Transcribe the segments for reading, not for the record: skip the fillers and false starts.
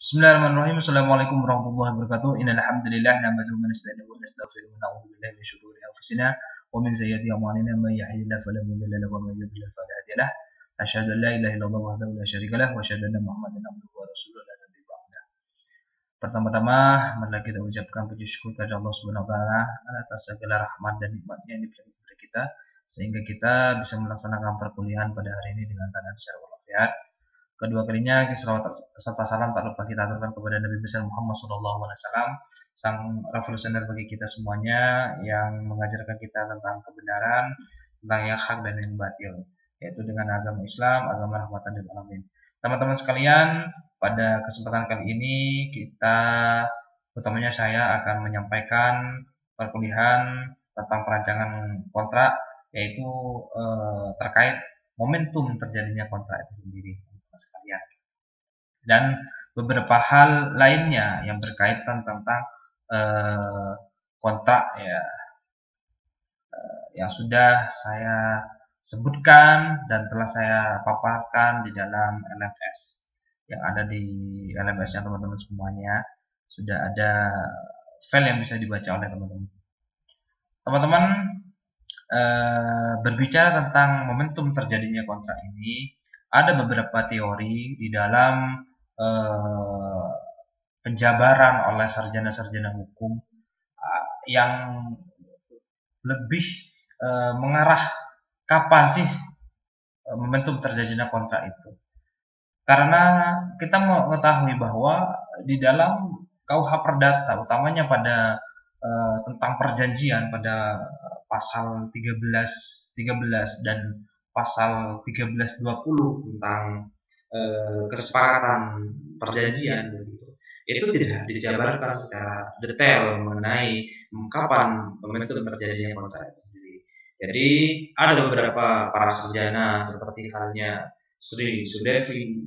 Bismillahirrahmanirrahim. Assalamualaikum warahmatullahi wabarakatuh. Innal hamdalillah nahmaduhu wa nasta'inuhu wa nastaghfiruh wa na'udzu billahi min shururi anfusina wa min sayyiati a'malina may yahdihillahu fala mudilla lahu wa may yudlil fala hadiya lahu. Asyhadu an la ilaha illallah wahdahu la syarika lahu wa asyhadu anna Muhammadan abduhu wa rasuluhu la nabiyya ba'dah. Pertama-tama, marilah kita ucapkan puji syukur kepada Allah Subhanahu wa taala atas segala rahmat dan nikmat yang diberikan kepada kita sehingga kita bisa melaksanakan perkuliahan pada hari ini dengan keadaan secara walafiat. Kedua kalinya, salawat serta salam tak lupa kita aturkan kepada Nabi besar Muhammad SAW, sang revolusioner bagi kita semuanya yang mengajarkan kita tentang kebenaran, tentang yang hak dan yang batil, yaitu dengan agama Islam, agama rahmatan lil alamin. Teman-teman sekalian, pada kesempatan kali ini utamanya saya akan menyampaikan perkuliahan tentang perancangan kontrak, yaitu terkait momentum terjadinya kontrak itu sendiri sekalian, dan beberapa hal lainnya yang berkaitan tentang kontrak yang sudah saya sebutkan dan telah saya paparkan di dalam LMS yang ada di LMS-nya teman-teman semuanya. Sudah ada file yang bisa dibaca oleh teman-teman. Teman-teman, berbicara tentang momentum terjadinya kontrak ini, ada beberapa teori di dalam penjabaran oleh sarjana-sarjana hukum yang lebih mengarah kapan sih momentum terjadinya kontrak itu. Karena kita mengetahui bahwa di dalam KUH Perdata, utamanya pada tentang perjanjian pada pasal 13 dan pasal 1320 tentang kesepakatan perjanjian begitu. Itu tidak dijabarkan secara detail mengenai kapan momentum terjadinya kontrak itu sendiri. Jadi ada beberapa para sarjana seperti halnya Sri Sudevi,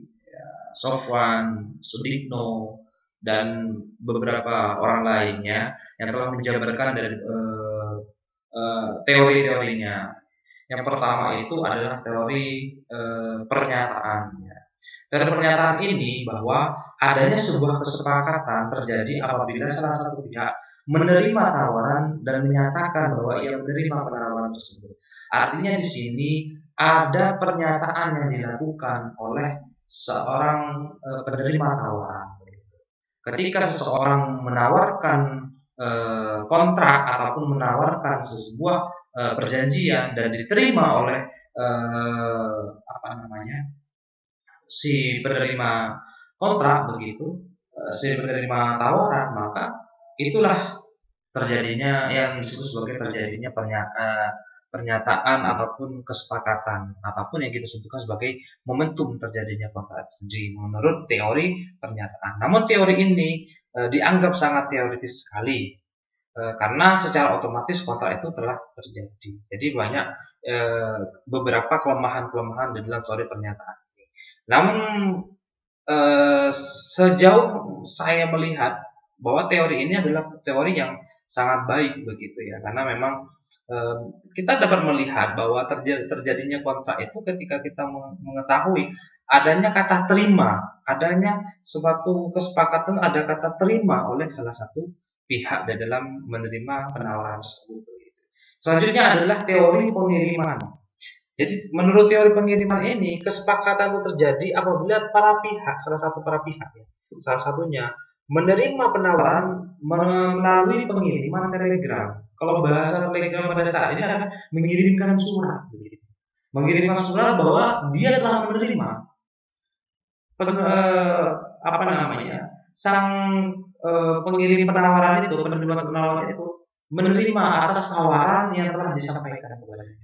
Sofwan, Sudikno, dan beberapa orang lainnya yang telah menjabarkan dari teori-teorinya. Yang pertama itu adalah teori pernyataan. Teori pernyataan ini bahwa adanya sebuah kesepakatan terjadi apabila salah satu pihak menerima tawaran dan menyatakan bahwa ia menerima penawaran tersebut. Artinya di sini ada pernyataan yang dilakukan oleh seorang penerima tawaran. Ketika seseorang menawarkan kontrak ataupun menawarkan sebuah perjanjian dan diterima oleh si penerima kontrak begitu, si penerima tawaran, maka itulah terjadinya yang disebut sebagai terjadinya pernyataan ataupun kesepakatan ataupun yang kita sebutkan sebagai momentum terjadinya kontrak sendiri menurut teori pernyataan. Namun teori ini dianggap sangat teoritis sekali. Karena secara otomatis kontrak itu telah terjadi. Jadi banyak beberapa kelemahan-kelemahan di dalam teori pernyataan. Namun sejauh saya melihat bahwa teori ini adalah teori yang sangat baik begitu ya, karena memang kita dapat melihat bahwa terjadinya kontrak itu ketika kita mengetahui adanya kata terima, adanya suatu kesepakatan, ada kata terima oleh salah satu pihak dalam menerima penawaran tersebut. Selanjutnya adalah teori pengiriman. Jadi menurut teori pengiriman ini, kesepakatan itu terjadi apabila salah satunya menerima penawaran melalui pengiriman telegram. Kalau bahasa telegram pada saat ini adalah mengirimkan surat. Mengirimkan surat bahwa dia telah menerima sang pengirim penawaran itu, penerima penawaran itu menerima atas tawaran yang telah disampaikan kepadanya.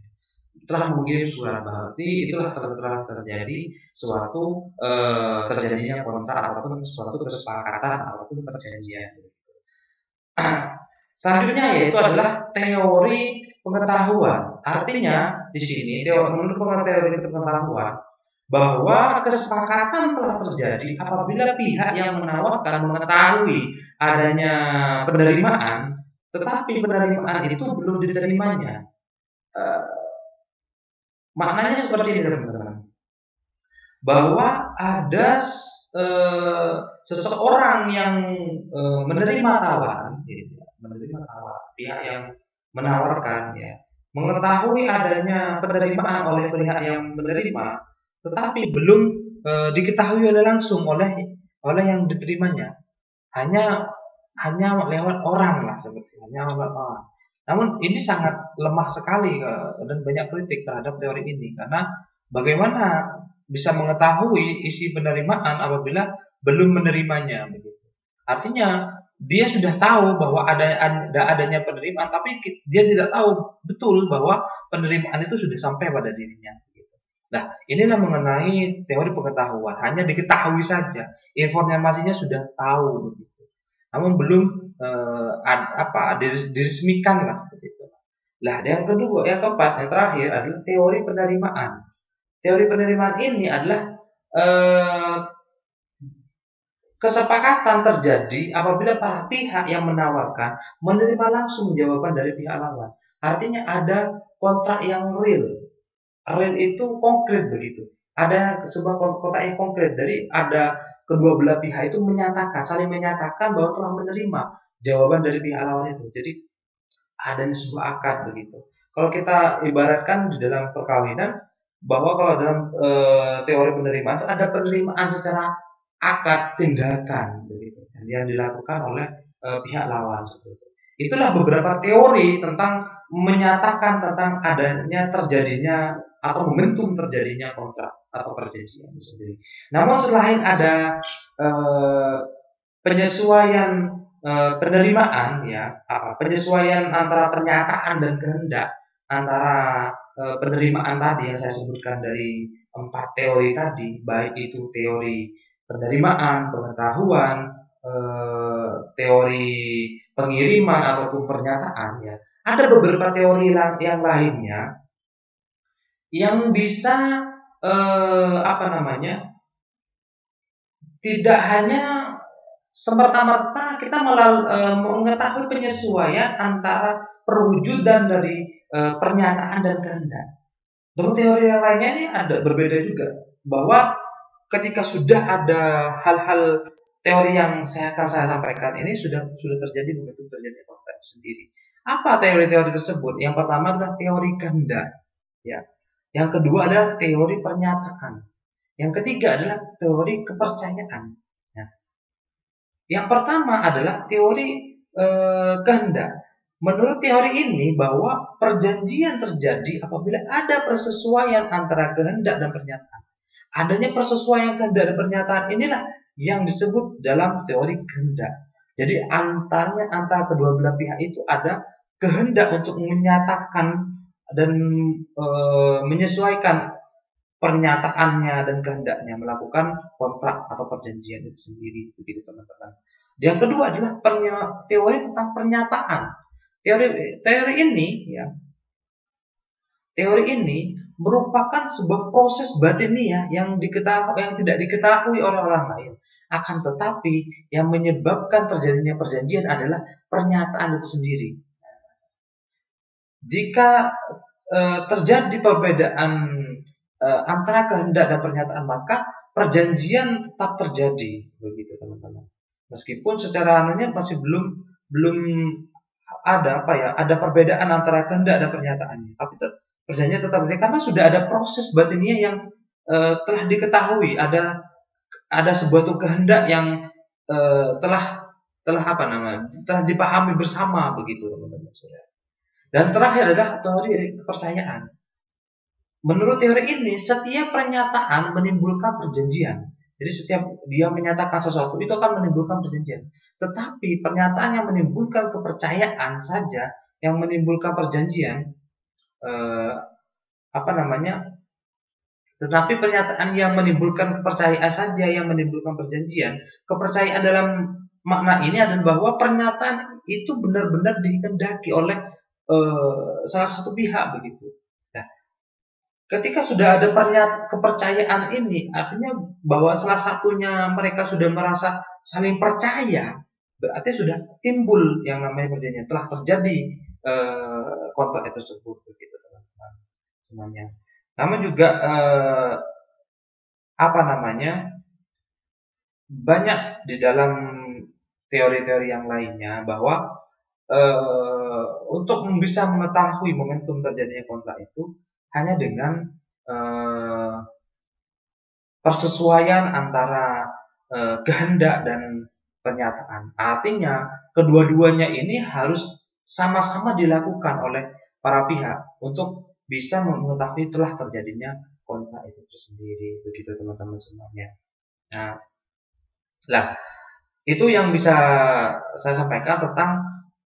Telah mengirim surat, berarti itulah telah terjadi suatu terjadinya kontrak ataupun suatu kesepakatan ataupun perjanjian. Selanjutnya yaitu adalah teori pengetahuan. Artinya di sini menurut teori pengetahuan bahwa kesepakatan telah terjadi apabila pihak yang menawarkan mengetahui adanya penerimaan, tetapi penerimaan itu belum diterimanya. Maknanya seperti ini teman-teman, bahwa ada seseorang yang menerima tawaran, pihak yang menawarkan ya, mengetahui adanya penerimaan oleh pihak yang menerima, tetapi belum diketahui langsung oleh yang diterimanya, hanya lewat orang lah, seperti hanya lewat orang. Namun ini sangat lemah sekali dan banyak kritik terhadap teori ini, karena bagaimana bisa mengetahui isi penerimaan apabila belum menerimanya begitu. Artinya dia sudah tahu bahwa adanya penerimaan, tapi dia tidak tahu betul bahwa penerimaan itu sudah sampai pada dirinya. Nah, inilah mengenai teori pengetahuan. Hanya diketahui saja, informasinya sudah tahu begitu. Namun belum diresmikan lah seperti itu. Nah, yang kedua, yang keempat, yang terakhir adalah teori penerimaan. Teori penerimaan ini adalah kesepakatan terjadi apabila pihak yang menawarkan menerima langsung jawaban dari pihak lawan. Artinya ada kontrak yang real. Real itu konkret begitu. Ada sebuah kontrak yang konkret dari ada kedua belah pihak itu saling menyatakan bahwa telah menerima jawaban dari pihak lawan itu. Jadi ada sebuah akad begitu. Kalau kita ibaratkan di dalam perkawinan, bahwa kalau dalam teori penerimaan itu ada penerimaan secara akad tindakan begitu yang dilakukan oleh pihak lawan seperti itu. Itulah beberapa teori tentang menyatakan tentang adanya terjadinya atau momentum terjadinya kontrak atau perjanjian itu sendiri. Namun selain ada penyesuaian penerimaan ya, penyesuaian antara pernyataan dan kehendak antara penerimaan tadi yang saya sebutkan dari 4 teori tadi, baik itu teori penerimaan, pengetahuan, teori pengiriman ataupun pernyataan ya. Ada beberapa teori yang lainnya yang bisa tidak hanya semerta-merta kita mengetahui penyesuaian antara perwujudan dari pernyataan dan kehendak. Namun teori yang lainnya ini ada berbeda juga, bahwa ketika sudah ada hal-hal teori yang akan saya sampaikan ini sudah terjadi momentum terjadi kontrak sendiri. Apa teori-teori tersebut? Yang pertama adalah teori kehendak, ya. Yang kedua adalah teori pernyataan. Yang ketiga adalah teori kepercayaan. Nah, yang pertama adalah teori kehendak. Menurut teori ini bahwa perjanjian terjadi apabila ada persesuaian antara kehendak dan pernyataan. Adanya persesuaian kehendak dan pernyataan inilah yang disebut dalam teori kehendak. Jadi antara kedua belah pihak itu ada kehendak untuk menyatakan dan menyesuaikan pernyataannya dan kehendaknya melakukan kontrak atau perjanjian itu sendiri, begitu teman-teman. Yang kedua adalah teori tentang pernyataan. Teori ini merupakan sebuah proses batiniah yang tidak diketahui oleh orang lain. Akan tetapi yang menyebabkan terjadinya perjanjian adalah pernyataan itu sendiri. Jika terjadi perbedaan antara kehendak dan pernyataan, maka perjanjian tetap terjadi, begitu teman-teman. Meskipun secara masih belum ada perbedaan antara kehendak dan pernyataannya, tapi perjanjian tetap terjadi karena sudah ada proses batiniah yang telah diketahui, ada sebuah kehendak yang telah dipahami bersama, begitu teman-teman. Dan terakhir adalah teori kepercayaan. Menurut teori ini, setiap pernyataan menimbulkan perjanjian. Jadi setiap dia menyatakan sesuatu itu akan menimbulkan perjanjian. Tetapi pernyataan yang menimbulkan kepercayaan saja yang menimbulkan perjanjian, tetapi pernyataan yang menimbulkan kepercayaan saja yang menimbulkan perjanjian. Kepercayaan dalam makna ini adalah bahwa pernyataan itu benar-benar dikehendaki oleh salah satu pihak, begitu. Nah, ketika sudah ada kepercayaan ini, artinya bahwa salah satunya mereka sudah merasa saling percaya, berarti sudah timbul yang namanya perjanjian, telah terjadi kontrak tersebut, begitu teman-teman semuanya. Namun juga banyak di dalam teori-teori yang lainnya bahwa untuk bisa mengetahui momentum terjadinya kontrak itu hanya dengan persesuaian antara kehendak dan pernyataan. Artinya kedua-duanya ini harus sama-sama dilakukan oleh para pihak untuk bisa mengetahui telah terjadinya kontrak itu tersendiri. Begitu teman-teman semuanya. Nah, lah itu yang bisa saya sampaikan tentang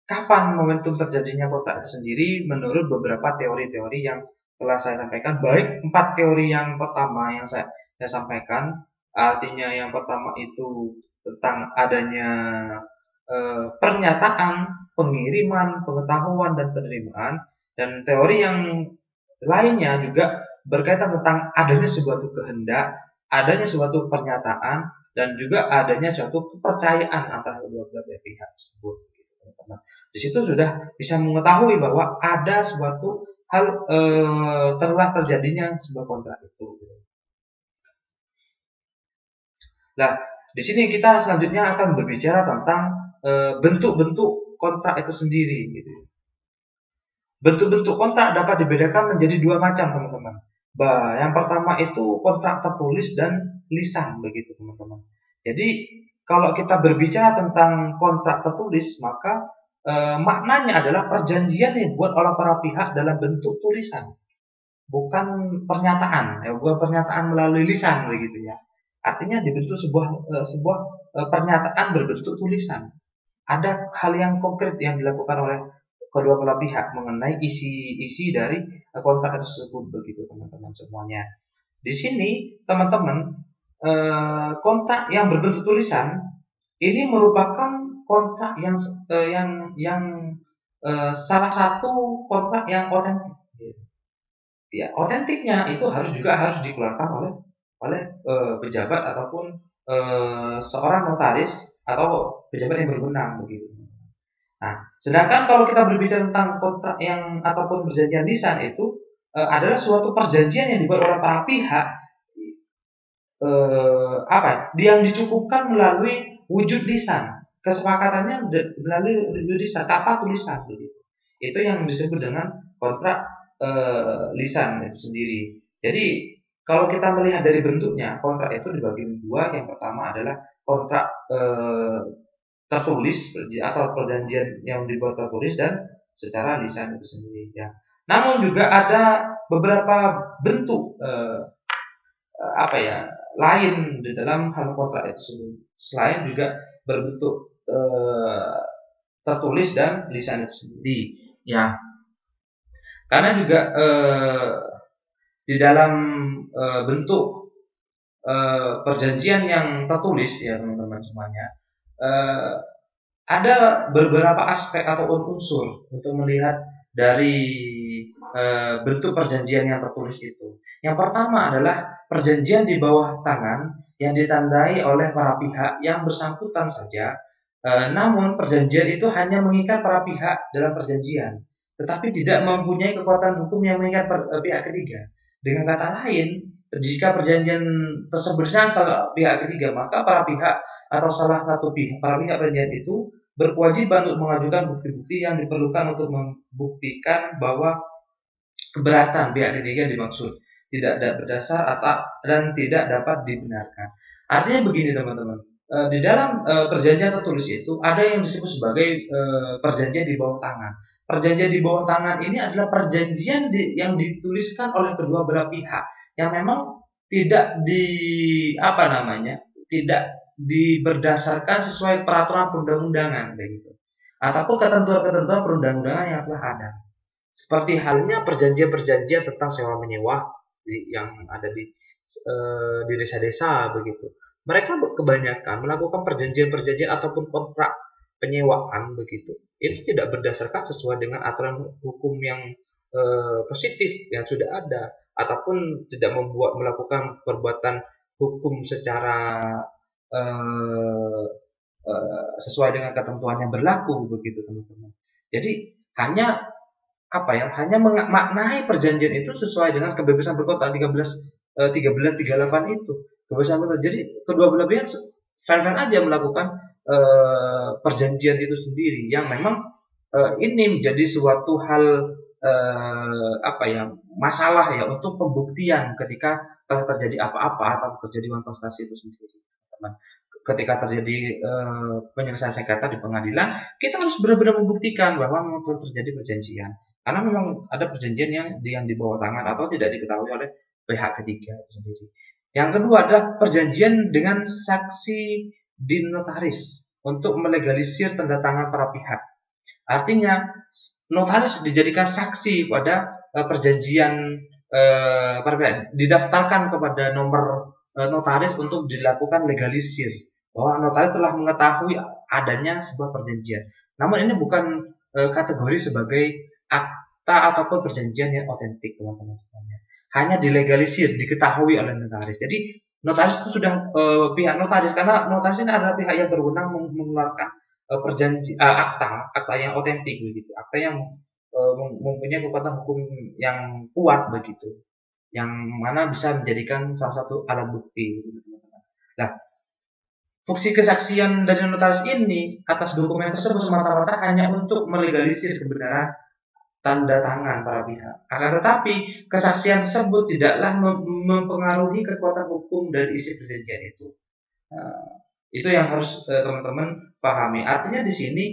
kapan momentum terjadinya kontrak itu sendiri menurut beberapa teori-teori yang telah saya sampaikan. Baik 4 teori yang pertama yang saya sampaikan, artinya yang pertama itu tentang adanya pernyataan, pengiriman, pengetahuan, dan penerimaan. Dan teori yang lainnya juga berkaitan tentang adanya suatu kehendak, adanya suatu pernyataan, dan juga adanya suatu kepercayaan antara kedua belah pihak tersebut. Di situ sudah bisa mengetahui bahwa ada suatu hal telah terjadinya sebuah kontrak itu. Nah, di sini kita selanjutnya akan berbicara tentang bentuk-bentuk kontrak itu sendiri. Gitu. Bentuk-bentuk kontrak dapat dibedakan menjadi dua macam, teman-teman. Yang pertama itu kontrak tertulis dan lisan, begitu teman-teman. Jadi kalau kita berbicara tentang kontrak tertulis, maka maknanya adalah perjanjian yang dibuat oleh para pihak dalam bentuk tulisan, bukan pernyataan, bukan pernyataan melalui lisan, begitu ya. Artinya dibentuk sebuah pernyataan berbentuk tulisan. Ada hal yang konkret yang dilakukan oleh kedua belah pihak mengenai isi dari kontrak tersebut, begitu teman-teman semuanya. Di sini teman-teman, kontrak yang berbentuk tulisan ini merupakan kontrak yang salah satu kontrak yang otentik. Ya, otentiknya itu harus dikeluarkan oleh pejabat ataupun seorang notaris atau pejabat yang berwenang, begitu. Nah, sedangkan kalau kita berbicara tentang kontrak yang ataupun perjanjian lisan itu adalah suatu perjanjian yang dibuat oleh para pihak yang dicukupkan melalui wujud lisan. Kesepakatannya melalui wujud lisan, tanpa tulisan, begitu. Itu yang disebut dengan kontrak lisan itu sendiri. Jadi kalau kita melihat dari bentuknya, kontrak itu dibagi dua. Yang pertama adalah kontrak tertulis atau perjanjian yang dibuat tertulis dan secara lisan itu sendiri. Ya. Namun juga ada beberapa bentuk lain di dalam hal kontrak itu sendiri. Selain juga berbentuk tertulis dan lisan itu sendiri. Ya. Karena juga di dalam bentuk perjanjian yang tertulis, ya teman-teman semuanya, ada beberapa aspek ataupun unsur untuk melihat dari bentuk perjanjian yang tertulis itu. Yang pertama adalah perjanjian di bawah tangan yang ditandai oleh para pihak yang bersangkutan saja. Namun perjanjian itu hanya mengikat para pihak dalam perjanjian, tetapi tidak mempunyai kekuatan hukum yang mengikat pihak ketiga. Dengan kata lain, jika perjanjian tersebut disangkal pihak ketiga, maka para pihak atau salah satu para pihak perjanjian itu berkewajiban untuk mengajukan bukti-bukti yang diperlukan untuk membuktikan bahwa keberatan pihak ketiga dimaksud tidak berdasar dan tidak dapat dibenarkan. Artinya begini teman-teman, di dalam perjanjian tertulis itu ada yang disebut sebagai perjanjian di bawah tangan. Perjanjian di bawah tangan ini adalah perjanjian yang dituliskan oleh kedua belah pihak yang memang tidak berdasarkan sesuai peraturan perundang-undangan, begitu, ataupun ketentuan-ketentuan perundang-undangan yang telah ada. Seperti halnya perjanjian-perjanjian tentang sewa menyewa yang ada di desa-desa, begitu. Mereka kebanyakan melakukan perjanjian-perjanjian ataupun kontrak penyewaan, begitu. Itu tidak berdasarkan sesuai dengan aturan hukum yang positif yang sudah ada, ataupun tidak melakukan perbuatan hukum secara sesuai dengan ketentuan yang berlaku, begitu teman-teman. Jadi hanya memaknai perjanjian itu sesuai dengan kebebasan berkontrak 1338 itu. Kebebasan berkontrak. Jadi kedua belah pihak fine aja melakukan perjanjian itu sendiri yang memang ini menjadi suatu hal masalah ya untuk pembuktian ketika telah terjadi apa-apa atau terjadi manifestasi itu sendiri, teman. Ketika terjadi penyelesaian sengketa di pengadilan, kita harus benar-benar membuktikan bahwa memang telah terjadi perjanjian, karena memang ada perjanjian yang di bawah tangan atau tidak diketahui oleh pihak ketiga itu sendiri. Yang kedua adalah perjanjian dengan saksi di notaris untuk melegalisir tanda tangan para pihak. Artinya notaris dijadikan saksi pada perjanjian para pihak, didaftarkan kepada nomor notaris untuk dilakukan legalisir bahwa notaris telah mengetahui adanya sebuah perjanjian. Namun ini bukan kategori sebagai akta ataupun perjanjian yang otentik, teman-teman semuanya. Hanya dilegalisir, diketahui oleh notaris. Jadi notaris itu sudah pihak notaris, karena notaris ini adalah pihak yang berwenang mengeluarkan akta yang otentik begitu, akta yang mempunyai kekuatan hukum yang kuat begitu, yang mana bisa menjadikan salah satu alat bukti. Nah, fungsi kesaksian dari notaris ini atas dokumen tersebut semata-mata hanya untuk melegalisir kebenaran tanda tangan para pihak. Akan tetapi kesaksian tersebut tidaklah mempengaruhi kekuatan hukum dari isi perjanjian itu. Itu yang harus teman-teman pahami. Artinya di sini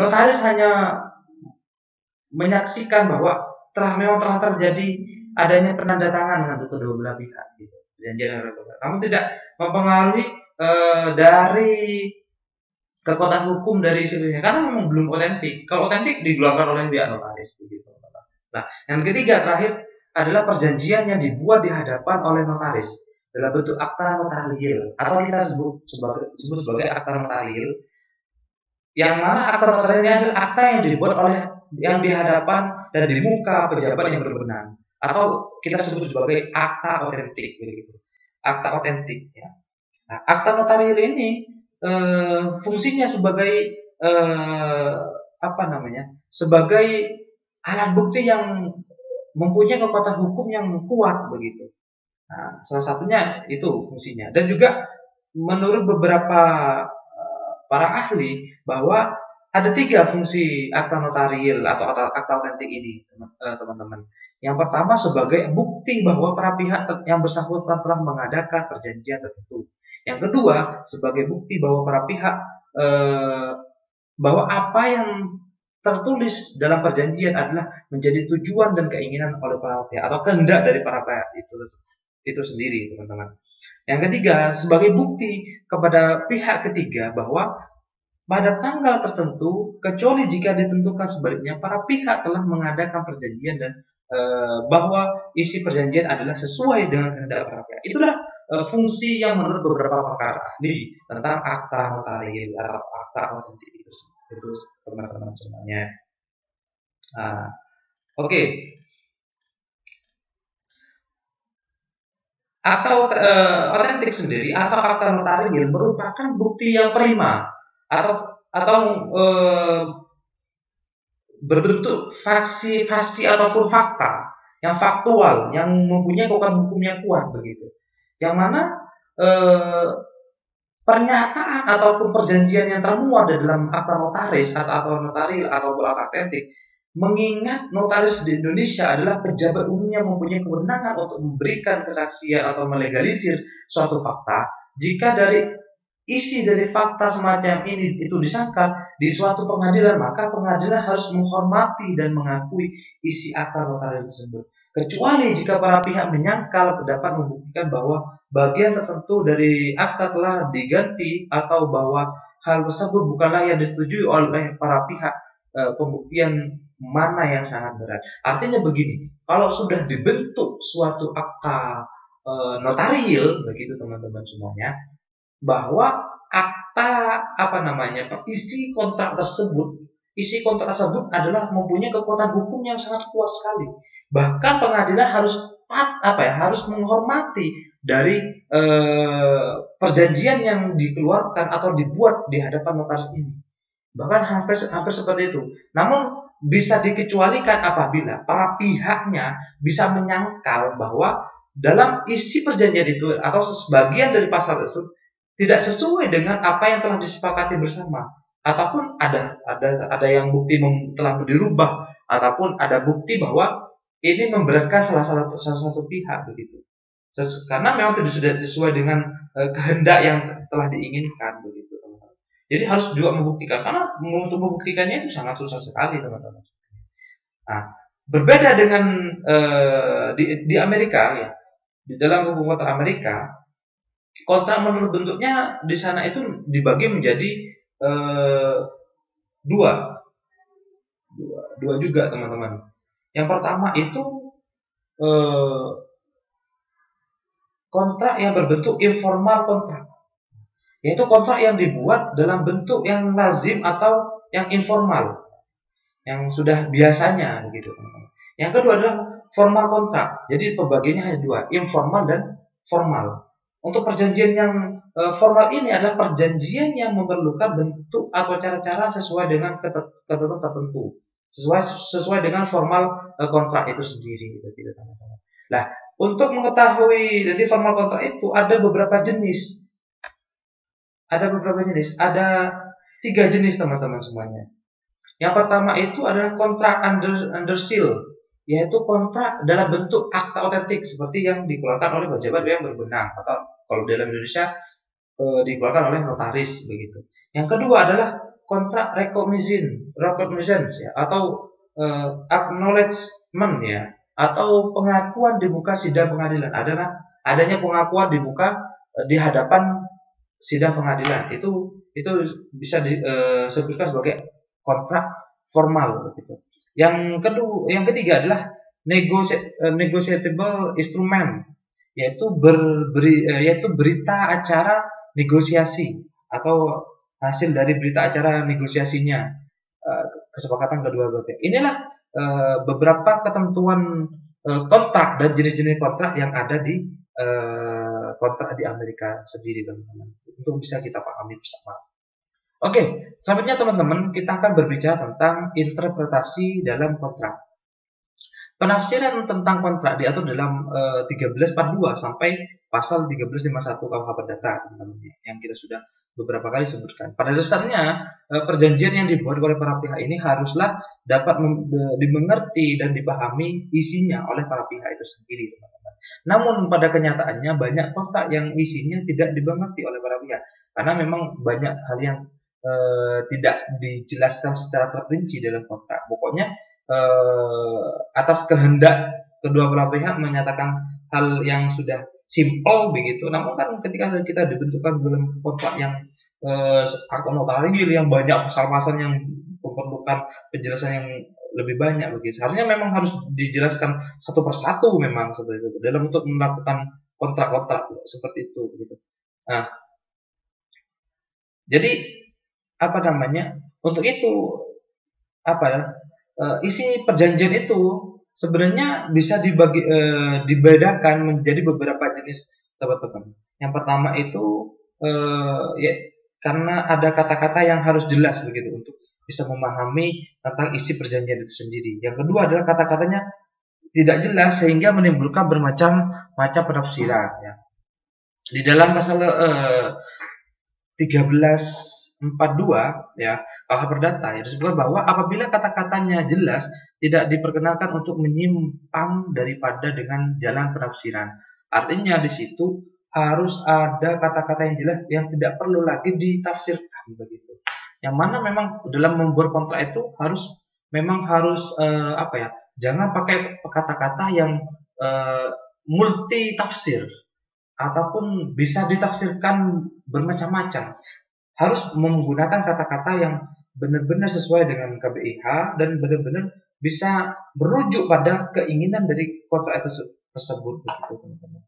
notaris hanya menyaksikan bahwa memang telah terjadi adanya penandatangan dengan kedua belah pihak, gitu, perjanjian. Namun tidak mempengaruhi dari kekuatan hukum dari isi perjanjian, karena memang belum otentik. Kalau otentik dikeluarkan oleh pihak notaris, gitu. Nah, yang ketiga terakhir adalah perjanjian yang dibuat di hadapan oleh notaris dalam bentuk akta notarial, atau kita sebut sebagai akta notarial, yang mana akta notarial ini adalah akta yang dibuat oleh yang di hadapan dan di muka pejabat yang berwenang, atau kita sebut sebagai akta otentik, begitu. Akta otentik, ya. Nah, akta notarial ini fungsinya sebagai sebagai alat bukti yang mempunyai kekuatan hukum yang kuat, begitu. Nah, salah satunya itu fungsinya. Dan juga menurut beberapa para ahli bahwa ada 3 fungsi akta notarial atau akta otentik ini, teman-teman. Yang pertama sebagai bukti bahwa para pihak yang bersangkutan telah mengadakan perjanjian tertentu. Yang kedua sebagai bukti bahwa para pihak bahwa apa yang tertulis dalam perjanjian adalah menjadi tujuan dan keinginan oleh para pihak atau kehendak dari para pihak itu sendiri, teman-teman. Yang ketiga sebagai bukti kepada pihak ketiga bahwa pada tanggal tertentu, kecuali jika ditentukan sebaliknya, para pihak telah mengadakan perjanjian dan bahwa isi perjanjian adalah sesuai dengan kehendak para pihak. Itulah fungsi yang menurut beberapa pakar ahli tentang akta notarial atau akta otentik itu teman-teman semuanya. Oke. Akta otentik sendiri atau akta notarial merupakan bukti yang prima atau berbentuk faksi ataupun fakta yang faktual, yang mempunyai kekuatan hukum yang kuat, begitu. Yang mana pernyataan ataupun perjanjian yang termuat dalam akta notaris atau notarial ataupun akta otentik, mengingat notaris di Indonesia adalah pejabat umum yang mempunyai kewenangan untuk memberikan kesaksian atau melegalisir suatu fakta. Jika dari isi dari fakta semacam ini itu disangka di suatu pengadilan, maka pengadilan harus menghormati dan mengakui isi akta notarial tersebut. Kecuali jika para pihak menyangkal dapat membuktikan bahwa bagian tertentu dari akta telah diganti atau bahwa hal tersebut bukanlah yang disetujui oleh para pihak, pembuktian mana yang sangat berat. Artinya begini, kalau sudah dibentuk suatu akta notarial, begitu teman-teman semuanya, bahwa akta isi kontrak tersebut adalah mempunyai kekuatan hukum yang sangat kuat sekali. Bahkan pengadilan harus menghormati dari perjanjian yang dikeluarkan atau dibuat di hadapan notaris ini. Bahkan hampir seperti itu. Namun bisa dikecualikan apabila para pihaknya bisa menyangkal bahwa dalam isi perjanjian itu atau sebagian dari pasal tersebut tidak sesuai dengan apa yang telah disepakati bersama, ataupun ada yang bukti telah dirubah, ataupun ada bukti bahwa ini memberatkan salah satu pihak begitu. Karena memang tidak sudah sesuai dengan kehendak yang telah diinginkan begitu, teman-teman. Jadi harus juga membuktikan, karena untuk membuktikannya itu sangat susah sekali, teman-teman. Nah, berbeda dengan di Amerika ya, di dalam hukum kontrak Amerika, kontrak menurut bentuknya di sana itu dibagi menjadi dua juga, teman-teman. Yang pertama itu kontrak yang berbentuk informal kontrak, yaitu kontrak yang dibuat dalam bentuk yang lazim atau yang informal, yang sudah biasanya begitu, teman-teman. Yang kedua adalah formal kontrak. Jadi pembagiannya hanya dua, informal dan formal. Untuk perjanjian yang formal ini adalah perjanjian yang memerlukan bentuk atau cara-cara sesuai dengan ketentuan tertentu, sesuai dengan formal kontrak itu sendiri, begitu, teman-teman. Nah, untuk mengetahui jadi formal kontrak itu ada beberapa jenis. Ada 3 jenis, teman-teman semuanya. Yang pertama itu adalah kontrak under seal, yaitu kontrak dalam bentuk akta otentik seperti yang dikeluarkan oleh pejabat yang berwenang, atau kalau dalam Indonesia dikeluarkan oleh notaris begitu. Yang kedua adalah kontrak recognition ya, atau acknowledgement ya, atau pengakuan di muka sidang pengadilan. Adanya pengakuan di muka di hadapan sidang pengadilan. Itu bisa disebutkan sebagai kontrak formal begitu. Yang ketiga adalah negotiable instrument, yaitu berita acara negosiasi atau hasil dari berita acara negosiasinya, kesepakatan kedua belah pihak. Inilah beberapa ketentuan kontrak dan jenis-jenis kontrak yang ada di kontrak di Amerika sendiri, teman-teman, untuk bisa kita pahami bersama. Oke, selanjutnya teman-teman, kita akan berbicara tentang interpretasi dalam kontrak. Penafsiran tentang kontrak diatur dalam 1342 sampai pasal 1351 KUH Perdata, teman-teman, yang kita sudah beberapa kali sebutkan. Pada dasarnya, perjanjian yang dibuat oleh para pihak ini haruslah dapat dimengerti dan dipahami isinya oleh para pihak itu sendiri, teman-teman. Namun pada kenyataannya banyak kontrak yang isinya tidak dimengerti oleh para pihak, karena memang banyak hal yang tidak dijelaskan secara terperinci dalam kontrak. Pokoknya atas kehendak kedua belah pihak menyatakan hal yang sudah simple begitu. Namun kan ketika kita dibentukkan dalam kontrak yang akta notaris yang banyak pasal-pasal yang memerlukan penjelasan yang lebih banyak begitu, seharusnya memang harus dijelaskan satu persatu memang seperti itu dalam untuk melakukan kontrak-kontrak seperti itu begitu. Nah, jadi untuk itu isi perjanjian itu sebenarnya bisa dibedakan menjadi beberapa jenis, teman-teman. Yang pertama itu karena ada kata-kata yang harus jelas begitu untuk bisa memahami tentang isi perjanjian itu sendiri. Yang kedua adalah kata-katanya tidak jelas sehingga menimbulkan bermacam-macam penafsiran ya. Di dalam pasal 1342 ya KUH Perdata ya disebutkan bahwa apabila kata-katanya jelas tidak diperkenankan untuk menyimpang daripada dengan jalan penafsiran. Artinya di situ harus ada kata-kata yang jelas yang tidak perlu lagi ditafsirkan begitu. Yang mana memang dalam membuat kontrak itu harus jangan pakai kata-kata yang multi tafsir ataupun bisa ditafsirkan bermacam-macam. Harus menggunakan kata-kata yang benar-benar sesuai dengan KBIH dan benar-benar bisa merujuk pada keinginan dari kontrak itu tersebut begitu, teman-teman.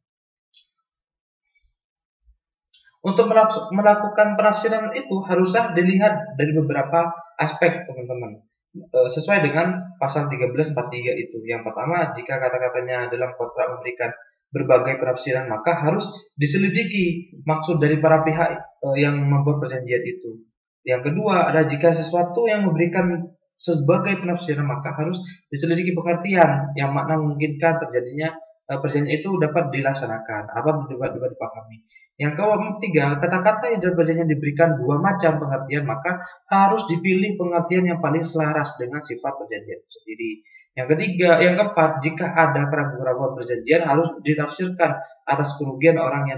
Untuk melakukan penafsiran itu haruslah dilihat dari beberapa aspek, teman-teman. Sesuai dengan pasal 1343 itu. Yang pertama, jika kata-katanya dalam kontrak memberikan berbagai penafsiran, maka harus diselidiki maksud dari para pihak yang membuat perjanjian itu. Yang kedua adalah jika sesuatu yang memberikan sebagai penafsiran, maka harus diselidiki pengertian yang makna memungkinkan terjadinya perjanjian itu dapat dilaksanakan, dapat dipahami. Yang ketiga, kata-kata yang dalam perjanjian diberikan dua macam pengertian, maka harus dipilih pengertian yang paling selaras dengan sifat perjanjian itu sendiri. Yang ketiga, yang keempat, jika ada keraguan-keraguan perjanjian harus ditafsirkan atas kerugian orang yang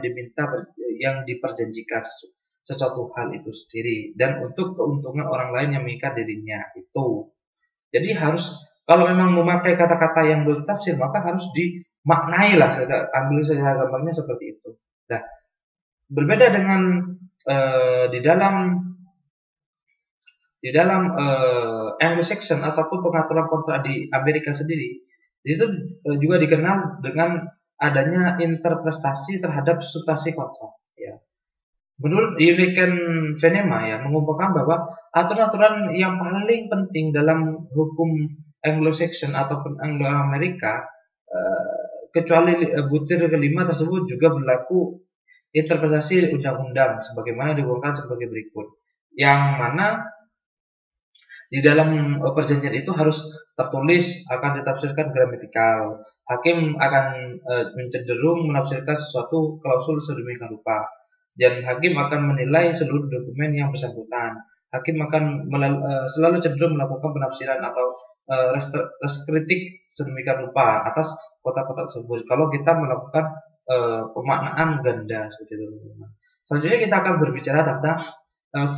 diperjanjikan sesuatu hal itu sendiri dan untuk keuntungan orang lain yang mengikat dirinya itu. Jadi harus, kalau memang memakai kata-kata yang belum tafsir, maka harus dimaknai lah. Ambil saja gambarnya seperti itu. Nah, berbeda dengan di dalam Anglo-Saxon ataupun pengaturan kontrak di Amerika sendiri, itu juga dikenal dengan adanya interpretasi terhadap substansi kontrak. Ya. Menurut Jurgen Venema ya mengumpulkan bahwa aturan-aturan yang paling penting dalam hukum Anglo-Saxon ataupun Anglo-Amerika, kecuali butir kelima tersebut juga berlaku interpretasi undang-undang sebagaimana diurutkan sebagai berikut. Yang mana di dalam perjanjian itu harus tertulis, akan ditafsirkan gramatikal. Hakim akan cenderung menafsirkan sesuatu klausul sedemikian rupa. Dan hakim akan menilai seluruh dokumen yang bersangkutan. Hakim akan selalu cenderung melakukan penafsiran atau kritik sedemikian rupa atas kotak-kotak tersebut. Kalau kita melakukan pemaknaan ganda seperti itu. Selanjutnya kita akan berbicara tentang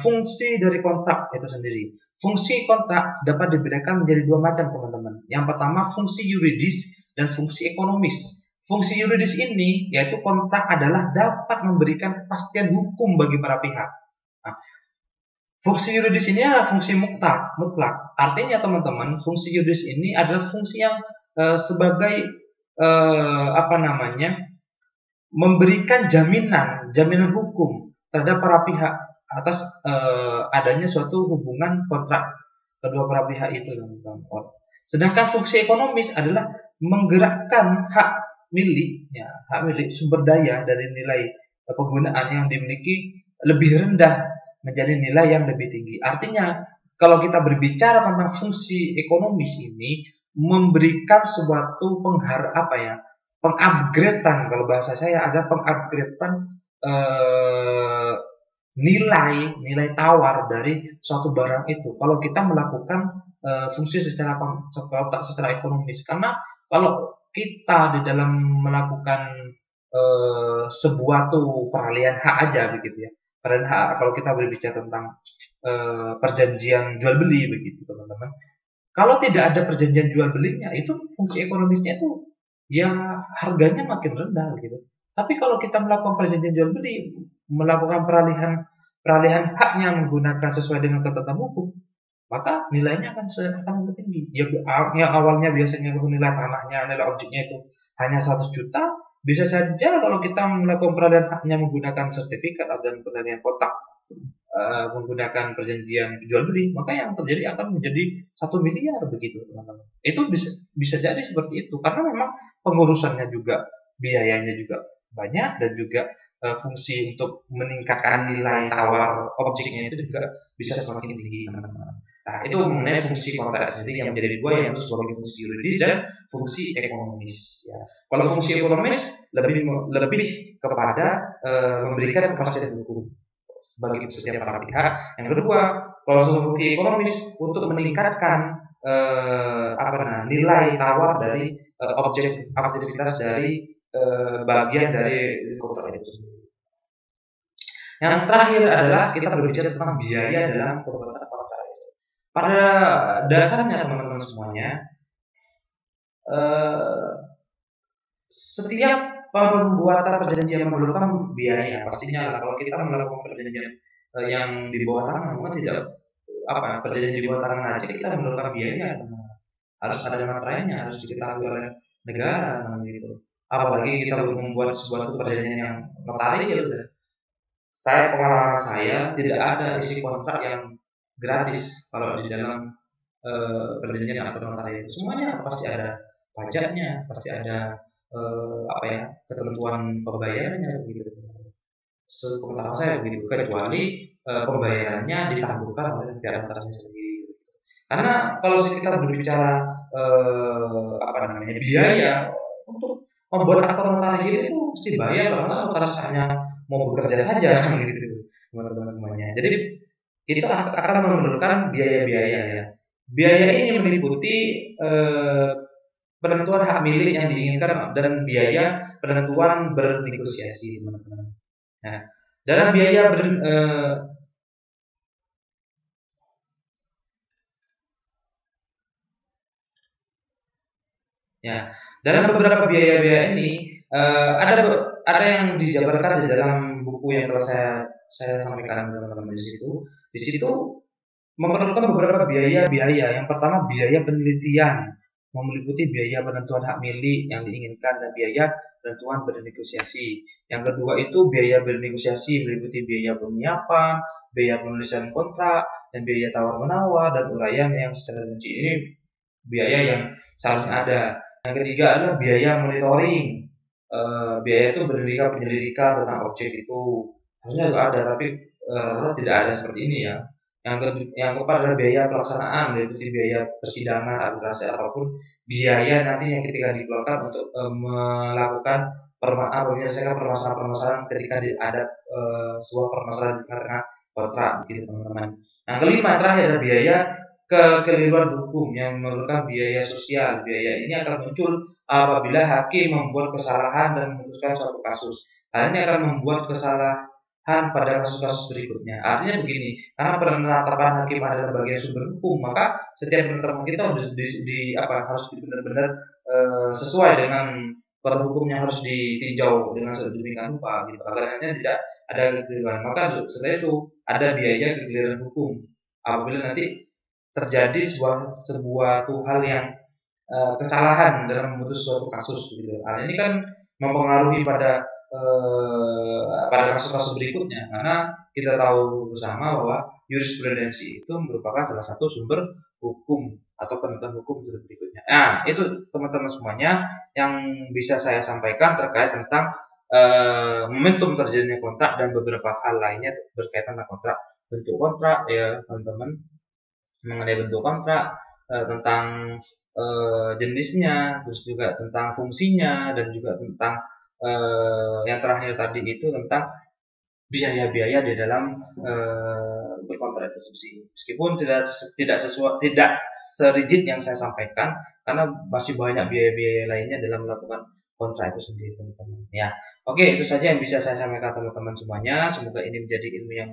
fungsi dari kontrak itu sendiri. Fungsi kontrak dapat dibedakan menjadi dua macam, teman-teman. Yang pertama, fungsi yuridis dan fungsi ekonomis. Fungsi yuridis ini yaitu kontrak adalah dapat memberikan kepastian hukum bagi para pihak. Nah, fungsi yuridis ini adalah fungsi mutlak. Artinya, teman-teman, fungsi yuridis ini adalah fungsi yang sebagai memberikan jaminan hukum terhadap para pihak atas adanya suatu hubungan kontrak kedua para pihak itu. Sedangkan fungsi ekonomis adalah menggerakkan hak milik sumber daya dari nilai penggunaan yang dimiliki lebih rendah menjadi nilai yang lebih tinggi. Artinya kalau kita berbicara tentang fungsi ekonomis ini memberikan suatu pengupgradean, kalau bahasa saya ada pengupgradean nilai tawar dari suatu barang itu kalau kita melakukan fungsi secara ekonomis. Karena kalau kita di dalam melakukan sebuah peralihan hak aja begitu ya, peralihan hak, kalau kita berbicara tentang perjanjian jual beli begitu, teman-teman, kalau tidak ada perjanjian jual belinya, itu fungsi ekonomisnya itu ya harganya makin rendah gitu. Tapi kalau kita melakukan perjanjian jual beli, melakukan peralihan haknya menggunakan sesuai dengan ketentuan hukum, maka nilainya akan lebih tinggi. Yang awalnya biasanya nilai tanahnya, nilai objeknya itu hanya 100 juta, bisa saja kalau kita melakukan peralihan haknya menggunakan sertifikat dan peralihan kotak menggunakan perjanjian jual beli, maka yang terjadi akan menjadi 1 miliar begitu, teman-teman. Itu bisa jadi seperti itu karena memang pengurusannya juga, biayanya juga banyak, dan juga fungsi untuk meningkatkan nilai tawar objeknya itu juga bisa semakin tinggi, teman-teman. Nah, itu mengenai fungsi kontrak sendiri yang menjadi dua, yaitu sebagai fungsi yuridis dan fungsi ekonomis. Ya. Kalau fungsi ekonomis lebih kepada memberikan kepastian hukum sebagai setiap para pihak. Yang kedua, kalau fungsi ekonomis untuk meningkatkan nilai tawar dari aktivitas dari bagian dari kontrak itu sendiri. Yang terakhir adalah kita berbicara tentang biaya dalam pembuatan kontrak itu. Pada dasarnya, teman-teman semuanya, setiap pembuatan perjanjian memerlukan biaya. Pastinya kalau kita melakukan perjanjian yang di bawah tangan, maka tidak perjanjian di bawah tangan aja kita memerlukan biaya. Harus ada materainya, harus diketahui oleh negara gitu. Apalagi kita membuat sebuah perjanjian yang notari, ya udah. Pengalaman saya tidak ada isi kontrak yang gratis kalau di dalam perjanjian atau notari itu. Semuanya pasti ada pajaknya, pasti ada ketentuan pembayarannya begitu. Sepengetahuan saya begitu, kecuali pembayarannya ditangguhkan oleh pihak notarnya sendiri. Karena kalau kita berbicara biaya untuk membuat akta notaris itu mesti bayar, karena notaris hanya mau bekerja saja gitu teman-teman semuanya. Jadi itu akan memerlukan biaya-biaya ya. Biaya ini meliputi penentuan hak milik yang diinginkan dan biaya penentuan bernegosiasi, teman-teman. Nah, dalam biaya ya, dalam beberapa biaya-biaya ini ada yang dijabarkan di dalam buku yang telah saya sampaikan teman-teman di situ. Di situ memerlukan beberapa biaya-biaya. Yang pertama biaya penelitian, meliputi biaya penentuan hak milik yang diinginkan dan biaya penentuan bernegosiasi. Yang kedua itu biaya bernegosiasi, meliputi biaya penyiapan, biaya penulisan kontrak, dan biaya tawar-menawar dan uraian yang secara rinci. Ini biaya yang seharusnya ada. Yang ketiga adalah biaya monitoring. Biaya itu penyelidikan tentang objek itu. Harusnya juga ada, tapi tidak ada seperti ini ya. Yang keempat adalah biaya pelaksanaan, meliputi biaya persidangan, arbitrase ataupun biaya nanti yang ketika dikeluarkan untuk melakukan menyelesaikan permasalahan-permasalahan ketika ada sebuah permasalahan di tengah kontrak, begitu teman-teman. Yang kelima terakhir adalah biaya kekeliruan hukum yang memerlukan biaya sosial. Biaya ini akan muncul apabila hakim membuat kesalahan dan memutuskan suatu kasus. Hal ini akan membuat kesalahan pada kasus-kasus berikutnya. Artinya begini, karena penetapan hakim adalah bagian sumber hukum, maka setiap penetapan kita harus benar-benar sesuai dengan kotak hukumnya, harus ditinjau dengan sedemikian rupa, gitu. Agar tidak ada kekeliruan. Maka setelah itu ada biaya kekeliruan hukum. Apabila nanti terjadi sebuah hal yang kesalahan dalam memutus suatu kasus, gitu. Hal ini kan mempengaruhi pada kasus-kasus berikutnya, karena kita tahu bersama bahwa jurisprudensi itu merupakan salah satu sumber hukum atau penentuan hukum berikutnya. Nah, itu teman-teman semuanya yang bisa saya sampaikan terkait tentang momentum terjadinya kontrak dan beberapa hal lainnya berkaitan dengan kontrak, bentuk kontrak ya teman-teman, mengenai bentuk kontrak, tentang jenisnya, terus juga tentang fungsinya, dan juga tentang yang terakhir tadi itu tentang biaya-biaya di dalam berkontrak itu sendiri. Meskipun tidak serigid yang saya sampaikan, karena masih banyak biaya-biaya lainnya dalam melakukan kontrak itu sendiri, teman-teman. Ya, oke, itu saja yang bisa saya sampaikan teman-teman semuanya. Semoga ini menjadi ilmu yang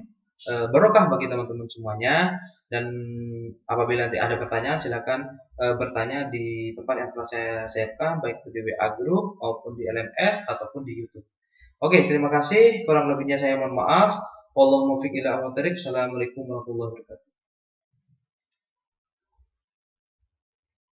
barokah bagi teman-teman semuanya, dan apabila nanti ada pertanyaan silakan bertanya di tempat yang telah saya siapkan, baik itu di WA Group maupun di LMS ataupun di YouTube. Oke, terima kasih, kurang lebihnya saya mohon maaf. Wallahu muwaffiq ila aqwamit thoriq. Assalamualaikum warahmatullahi wabarakatuh.